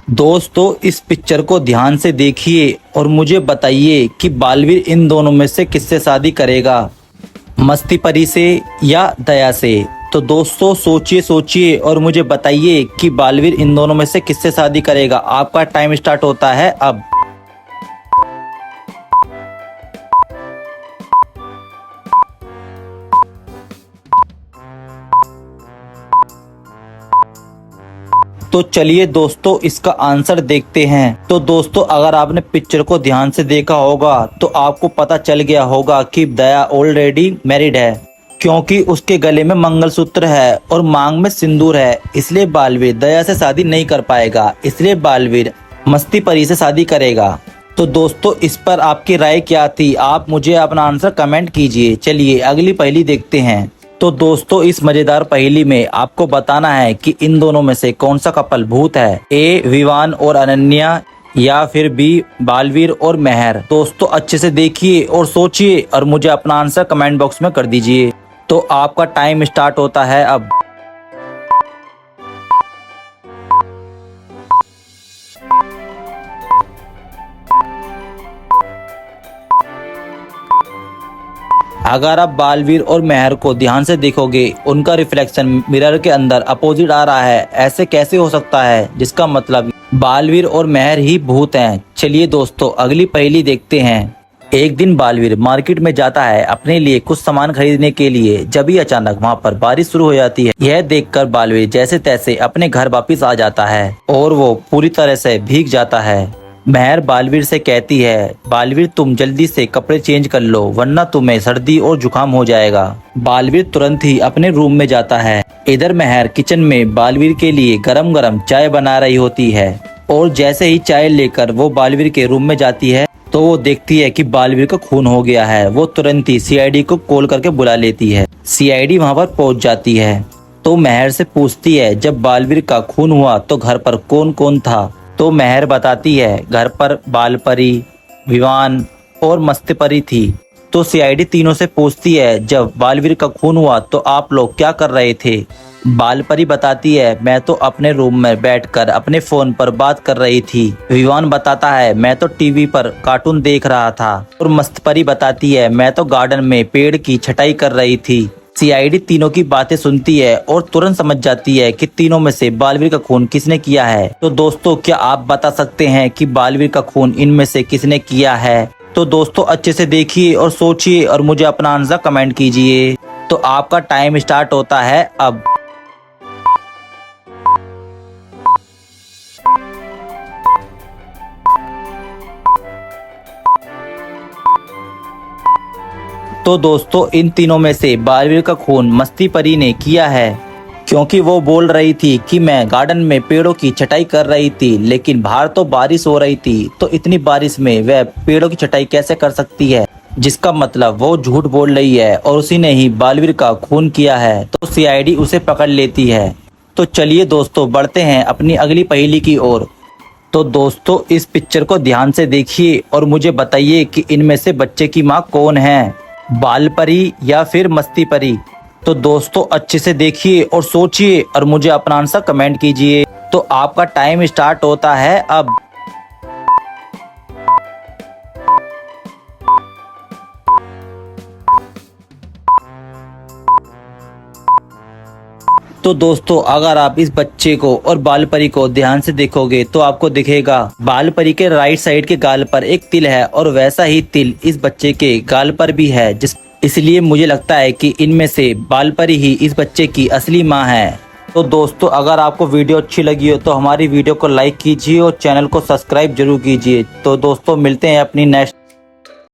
दोस्तों इस पिक्चर को ध्यान से देखिए और मुझे बताइए कि बालवीर इन दोनों में से किससे शादी करेगा, मस्ती परी से या दया से। तो दोस्तों सोचिए सोचिए और मुझे बताइए कि बालवीर इन दोनों में से किससे शादी करेगा। आपका टाइम स्टार्ट होता है अब। तो चलिए दोस्तों इसका आंसर देखते हैं। तो दोस्तों अगर आपने पिक्चर को ध्यान से देखा होगा तो आपको पता चल गया होगा कि दया ऑलरेडी मैरिड है, क्योंकि उसके गले में मंगलसूत्र है और मांग में सिंदूर है। इसलिए बालवीर दया से शादी नहीं कर पाएगा, इसलिए बालवीर मस्ती परी से शादी करेगा। तो दोस्तों इस पर आपकी राय क्या थी, आप मुझे अपना आंसर कमेंट कीजिए। चलिए अगली पहेली देखते हैं। तो दोस्तों इस मजेदार पहेली में आपको बताना है कि इन दोनों में से कौन सा कपल भूत है, ए विवान और अनन्या या फिर बी बालवीर और मेहर। दोस्तों अच्छे से देखिए और सोचिए और मुझे अपना आंसर कमेंट बॉक्स में कर दीजिए। तो आपका टाइम स्टार्ट होता है अब। अगर आप बालवीर और मेहर को ध्यान से देखोगे, उनका रिफ्लेक्शन मिरर के अंदर अपोजिट आ रहा है। ऐसे कैसे हो सकता है, जिसका मतलब बालवीर और मेहर ही भूत हैं। चलिए दोस्तों अगली पहेली देखते हैं। एक दिन बालवीर मार्केट में जाता है अपने लिए कुछ सामान खरीदने के लिए। जब ही अचानक वहाँ पर बारिश शुरू हो जाती है। यह देखकर बालवीर जैसे तैसे अपने घर वापिस आ जाता है और वो पूरी तरह से भीग जाता है। मेहर बालवीर से कहती है, बालवीर तुम जल्दी से कपड़े चेंज कर लो वरना तुम्हें सर्दी और जुकाम हो जाएगा। बालवीर तुरंत ही अपने रूम में जाता है। इधर मेहर किचन में बालवीर के लिए गरम गरम चाय बना रही होती है और जैसे ही चाय लेकर वो बालवीर के रूम में जाती है तो वो देखती है कि बालवीर का खून हो गया है। वो तुरंत ही सीआईडी को कॉल करके बुला लेती है। सीआईडी वहाँ पर पहुँच जाती है तो मेहर से पूछती है, जब बालवीर का खून हुआ तो घर पर कौन कौन था। तो मेहर बताती है, घर पर बालपरी, विवान और मस्ती परी थी। तो सीआईडी तीनों से पूछती है, जब बालवीर का खून हुआ तो आप लोग क्या कर रहे थे। बालपरी बताती है, मैं तो अपने रूम में बैठकर अपने फोन पर बात कर रही थी। विवान बताता है, मैं तो टीवी पर कार्टून देख रहा था। और मस्ती परी बताती है, मैं तो गार्डन में पेड़ की छटाई कर रही थी। सीआईडी तीनों की बातें सुनती है और तुरंत समझ जाती है कि तीनों में से बालवीर का खून किसने किया है। तो दोस्तों क्या आप बता सकते हैं कि बालवीर का खून इनमें से किसने किया है। तो दोस्तों अच्छे से देखिए और सोचिए और मुझे अपना आंसर कमेंट कीजिए। तो आपका टाइम स्टार्ट होता है अब। तो दोस्तों इन तीनों में से बालवीर का खून मस्ती परी ने किया है, क्योंकि वो बोल रही थी कि मैं गार्डन में पेड़ों की छटाई कर रही थी, लेकिन बाहर तो बारिश हो रही थी। तो इतनी बारिश में वह पेड़ों की छटाई कैसे कर सकती है, जिसका मतलब वो झूठ बोल रही है और उसी ने ही बालवीर का खून किया है। तो सीआईडी उसे पकड़ लेती है। तो चलिए दोस्तों बढ़ते हैं अपनी अगली पहेली की ओर। तो दोस्तों इस पिक्चर को ध्यान से देखिए और मुझे बताइए कि इनमें से बच्चे की माँ कौन है, बालपरी या फिर मस्ती परी। तो दोस्तों अच्छे से देखिए और सोचिए और मुझे अपना आंसर कमेंट कीजिए। तो आपका टाइम स्टार्ट होता है अब। तो दोस्तों अगर आप इस बच्चे को और बालपरी को ध्यान से देखोगे तो आपको दिखेगा बालपरी के राइट साइड के गाल पर एक तिल है और वैसा ही तिल इस बच्चे के गाल पर भी है। इसलिए मुझे लगता है कि इनमें से बालपरी ही इस बच्चे की असली माँ है। तो दोस्तों अगर आपको वीडियो अच्छी लगी हो तो हमारी वीडियो को लाइक कीजिए और चैनल को सब्सक्राइब जरूर कीजिए। तो दोस्तों मिलते हैं अपनी नेक्स्ट